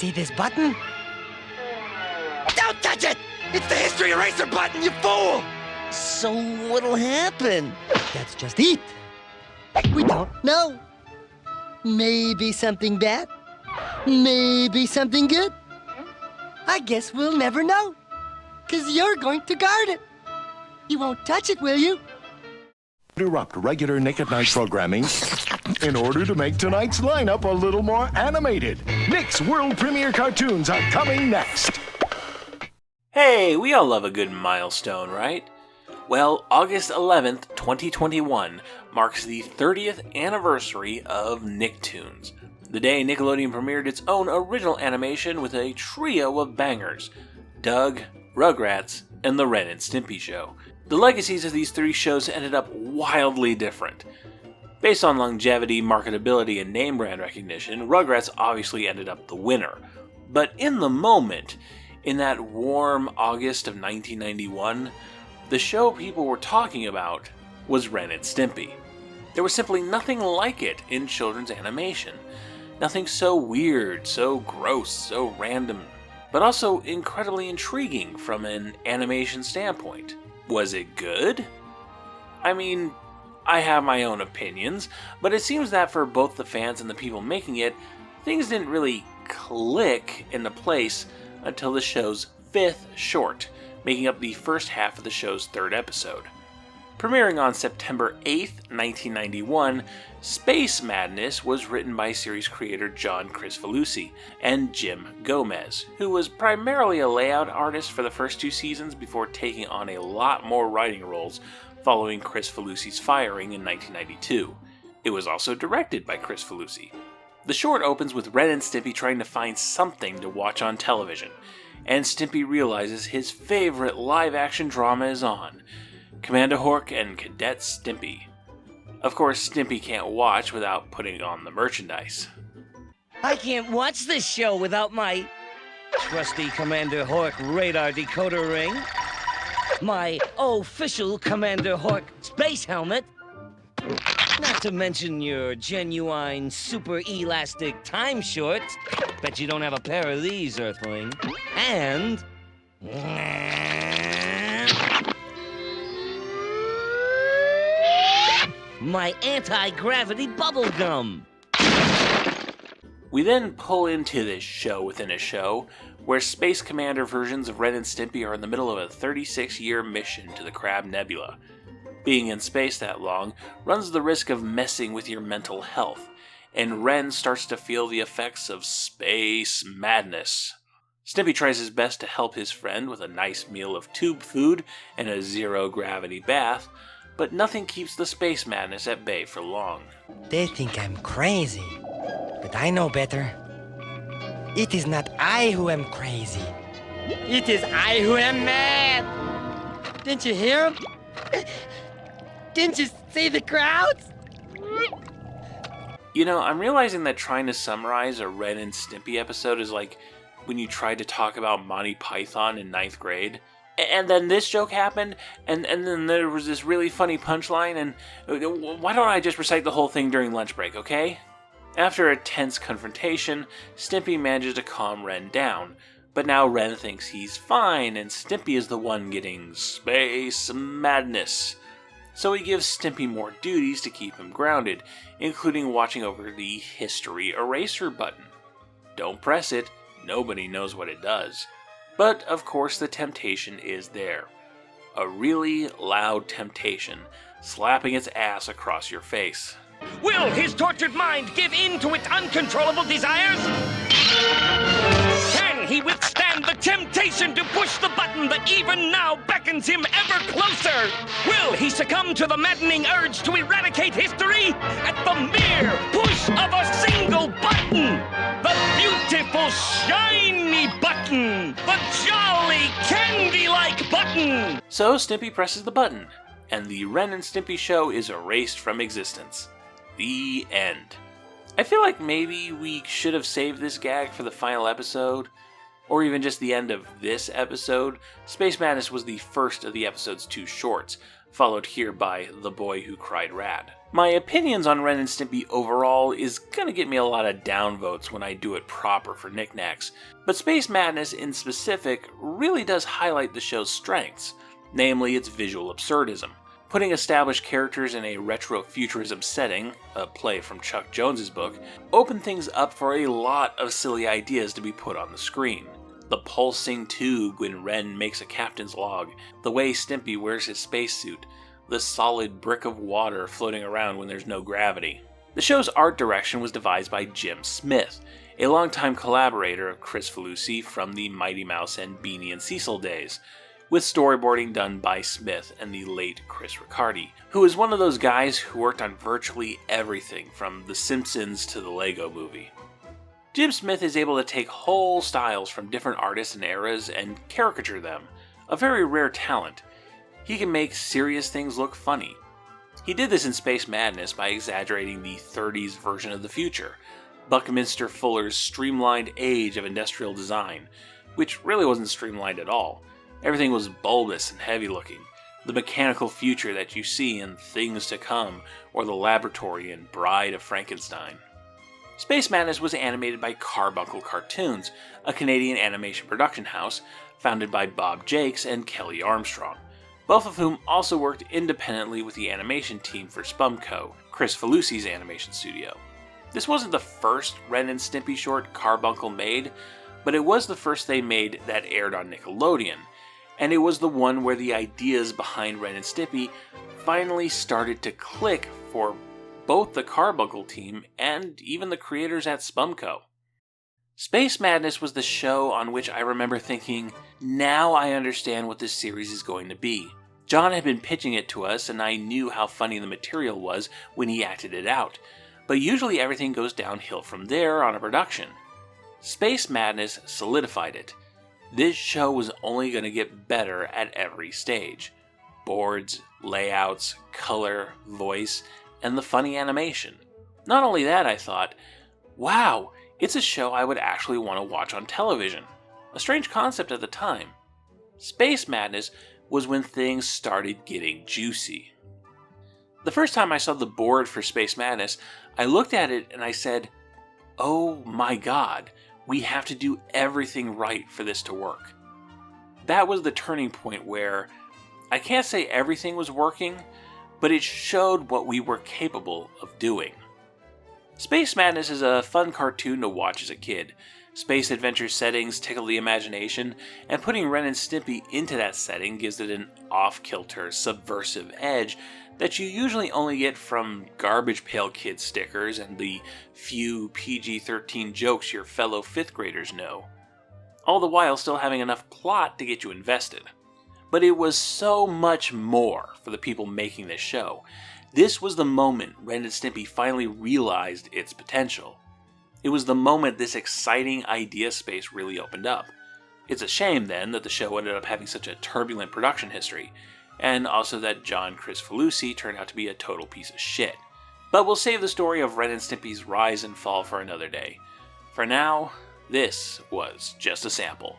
See this button? Don't touch it! It's the history eraser button, you fool! So what'll happen? That's just it. We don't know. Maybe something bad. Maybe something good. I guess we'll never know. 'Cause you're going to guard it. You won't touch it, will you? Interrupt regular Nick at Night programming in order to make tonight's lineup a little more animated. Nick's world premiere cartoons are coming next. Hey, we all love a good milestone, right? Well, August 11th, 2021 marks the 30th anniversary of Nicktoons, the day Nickelodeon premiered its own original animation with a trio of bangers: Doug, Rugrats, and The Ren and Stimpy Show. The legacies of these three shows ended up wildly different. Based on longevity, marketability, and name brand recognition, Rugrats obviously ended up the winner. But in the moment, in that warm August of 1991, the show people were talking about was Ren and Stimpy. There was simply nothing like it in children's animation. Nothing so weird, so gross, so random, but also incredibly intriguing from an animation standpoint. Was it good? I mean, I have my own opinions, but it seems that for both the fans and the people making it, things didn't really click into place until the show's 5th short, making up the first half of the show's 3rd episode. Premiering on September 8th, 1991, Space Madness was written by series creator John Kricfalusi and Jim Gomez, who was primarily a layout artist for the first 2 seasons before taking on a lot more writing roles following Kricfalusi's firing in 1992. It was also directed by Kricfalusi. The short opens with Ren and Stimpy trying to find something to watch on television, and Stimpy realizes his favorite live-action drama is on: Commander Hork and Cadet Stimpy. Of course, Stimpy can't watch without putting on the merchandise. I can't watch this show without my trusty Commander Hork radar decoder ring, my official Commander Hork space helmet, not to mention your genuine super elastic time shorts. Bet you don't have a pair of these, Earthling. And my anti-gravity bubble gum. We then pull into this show within a show, where Space Commander versions of Ren and Stimpy are in the middle of a 36-year mission to the Crab Nebula. Being in space that long runs the risk of messing with your mental health, and Ren starts to feel the effects of space madness. Stimpy tries his best to help his friend with a nice meal of tube food and a zero-gravity bath, but nothing keeps the space madness at bay for long. They think I'm crazy, but I know better. It is not I who am crazy. It is I who am mad. Didn't you hear him? Didn't you see the crowds? You know, I'm realizing that trying to summarize a Ren and Stimpy episode is like when you tried to talk about Monty Python in 9th grade. And then this joke happened, and then there was this really funny punchline, and why don't I just recite the whole thing during lunch break, okay? After a tense confrontation, Stimpy manages to calm Ren down, but now Ren thinks he's fine, and Stimpy is the one getting space madness. So he gives Stimpy more duties to keep him grounded, including watching over the history eraser button. Don't press it, nobody knows what it does. But, of course, the temptation is there. A really loud temptation, slapping its ass across your face. Will his tortured mind give in to its uncontrollable desires? Can he withstand the temptation to push the button that even now beckons him ever closer? Will he succumb to the maddening urge to eradicate history at the mere push of a single button? The beautiful, shiny button! The jolly, candy-like button! So Stimpy presses the button, and the Ren and Stimpy show is erased from existence. The end. I feel like maybe we should have saved this gag for the final episode, or even just the end of this episode. Space Madness was the first of the episode's 2 shorts, followed here by The Boy Who Cried Rad. My opinions on Ren and Stimpy overall is gonna get me a lot of downvotes when I do it proper for Knacks, but Space Madness in specific really does highlight the show's strengths, namely its visual absurdism. Putting established characters in a retro-futurism setting, a play from Chuck Jones's book, opened things up for a lot of silly ideas to be put on the screen. The pulsing tube when Ren makes a captain's log, the way Stimpy wears his spacesuit, the solid brick of water floating around when there's no gravity. The show's art direction was devised by Jim Smith, a longtime collaborator of Chris Felucci from the Mighty Mouse and Beanie and Cecil days, with storyboarding done by Smith and the late Chris Riccardi, who is one of those guys who worked on virtually everything from The Simpsons to the Lego Movie. Jim Smith is able to take whole styles from different artists and eras and caricature them, a very rare talent. He can make serious things look funny. He did this in Space Madness by exaggerating the 30s version of the future, Buckminster Fuller's streamlined age of industrial design, which really wasn't streamlined at all. Everything was bulbous and heavy looking, the mechanical future that you see in Things to Come or The Laboratory in Bride of Frankenstein. Space Madness was animated by Carbuncle Cartoons, a Canadian animation production house founded by Bob Jakes and Kelly Armstrong, both of whom also worked independently with the animation team for Spumco, Chris Felucci's animation studio. This wasn't the first Ren and Stimpy short Carbuncle made, but it was the first they made that aired on Nickelodeon, and it was the one where the ideas behind Ren and Stimpy finally started to click for both the Carbuncle team and even the creators at Spumco. Space Madness was the show on which I remember thinking, now I understand what this series is going to be. John had been pitching it to us and I knew how funny the material was when he acted it out, but usually everything goes downhill from there on a production. Space Madness solidified it. This show was only going to get better at every stage. Boards, layouts, color, voice, and the funny animation. Not only that, I thought, wow, it's a show I would actually want to watch on television. A strange concept at the time. Space Madness was when things started getting juicy. The first time I saw the board for Space Madness, I looked at it and I said, oh my god, we have to do everything right for this to work. That was the turning point where, I can't say everything was working, but it showed what we were capable of doing. Space Madness is a fun cartoon to watch as a kid. Space adventure settings tickle the imagination, and putting Ren and Stimpy into that setting gives it an off-kilter, subversive edge that you usually only get from Garbage Pail Kid stickers and the few PG-13 jokes your fellow 5th graders know, all the while still having enough plot to get you invested. But it was so much more for the people making this show. This was the moment Ren and Stimpy finally realized its potential. It was the moment this exciting idea space really opened up. It's a shame then that the show ended up having such a turbulent production history, and also that John Chris Felucci turned out to be a total piece of shit. But we'll save the story of Ren and Stimpy's rise and fall for another day. For now, this was just a sample.